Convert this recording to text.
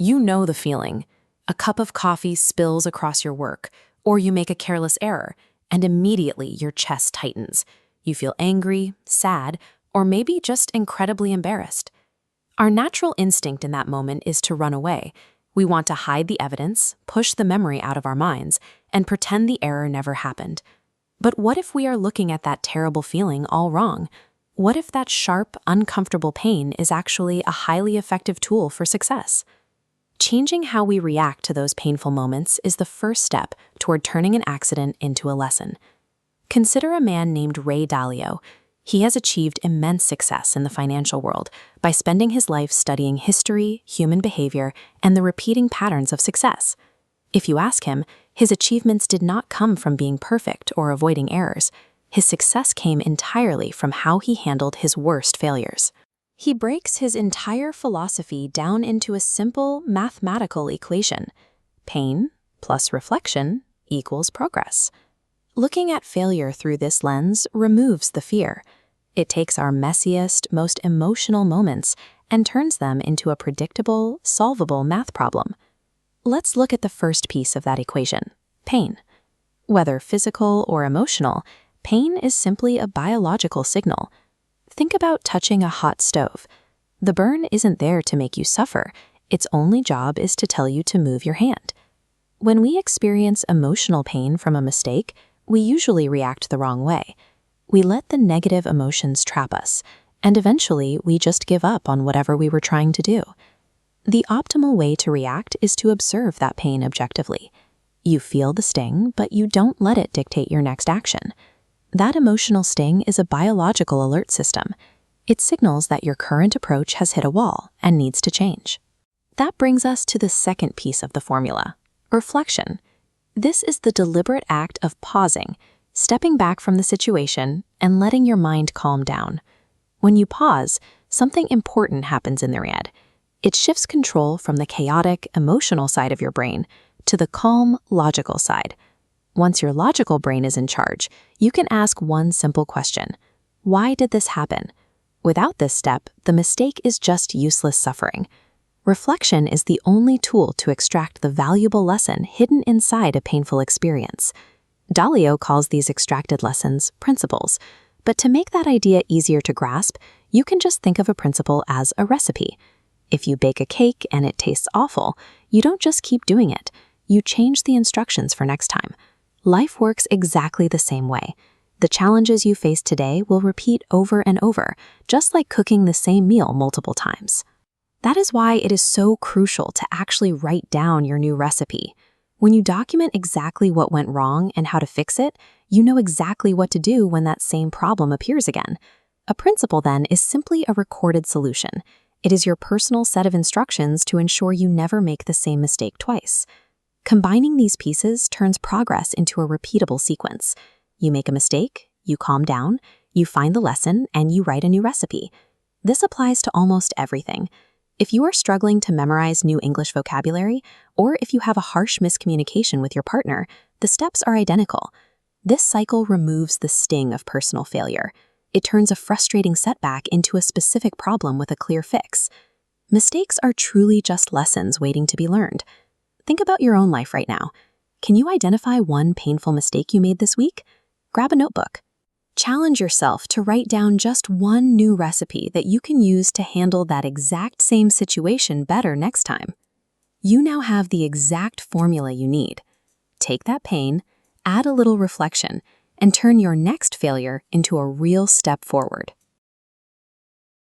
You know the feeling. A cup of coffee spills across your work, or you make a careless error, and immediately your chest tightens. You feel angry, sad, or maybe just incredibly embarrassed. Our natural instinct in that moment is to run away. We want to hide the evidence, push the memory out of our minds, and pretend the error never happened. But what if we are looking at that terrible feeling all wrong? What if that sharp, uncomfortable pain is actually a highly effective tool for success? Changing how we react to those painful moments is the first step toward turning an accident into a lesson. Consider a man named Ray Dalio. He has achieved immense success in the financial world by spending his life studying history, human behavior, and the repeating patterns of success. If you ask him, his achievements did not come from being perfect or avoiding errors. His success came entirely from how he handled his worst failures. He breaks his entire philosophy down into a simple mathematical equation. Pain plus reflection equals progress. Looking at failure through this lens removes the fear. It takes our messiest, most emotional moments and turns them into a predictable, solvable math problem. Let's look at the first piece of that equation, pain. Whether physical or emotional, pain is simply a biological signal. Think about touching a hot stove. The burn isn't there to make you suffer. Its only job is to tell you to move your hand. When we experience emotional pain from a mistake, we usually react the wrong way. We let the negative emotions trap us, and eventually we just give up on whatever we were trying to do. The optimal way to react is to observe that pain objectively. You feel the sting, but you don't let it dictate your next action. That emotional sting is a biological alert system. It signals that your current approach has hit a wall and needs to change. That brings us to the second piece of the formula, reflection. This is the deliberate act of pausing, stepping back from the situation, and letting your mind calm down. When you pause, something important happens in the head. It shifts control from the chaotic, emotional side of your brain to the calm, logical side. Once your logical brain is in charge, you can ask one simple question: why did this happen? Without this step, the mistake is just useless suffering. Reflection is the only tool to extract the valuable lesson hidden inside a painful experience. Dalio calls these extracted lessons principles. But to make that idea easier to grasp, you can just think of a principle as a recipe. If you bake a cake and it tastes awful, you don't just keep doing it. You change the instructions for next time. Life works exactly the same way. The challenges you face today will repeat over and over, just like cooking the same meal multiple times. That is why it is so crucial to actually write down your new recipe. When you document exactly what went wrong and how to fix it, you know exactly what to do when that same problem appears again. A principle, then, is simply a recorded solution. It is your personal set of instructions to ensure you never make the same mistake twice. Combining these pieces turns progress into a repeatable sequence. You make a mistake, you calm down, you find the lesson, and you write a new recipe. This applies to almost everything. If you are struggling to memorize new English vocabulary, or if you have a harsh miscommunication with your partner, the steps are identical. This cycle removes the sting of personal failure. It turns a frustrating setback into a specific problem with a clear fix. Mistakes are truly just lessons waiting to be learned. Think about your own life right now. Can you identify one painful mistake you made this week? Grab a notebook. Challenge yourself to write down just one new recipe that you can use to handle that exact same situation better next time. You now have the exact formula you need. Take that pain, add a little reflection, and turn your next failure into a real step forward.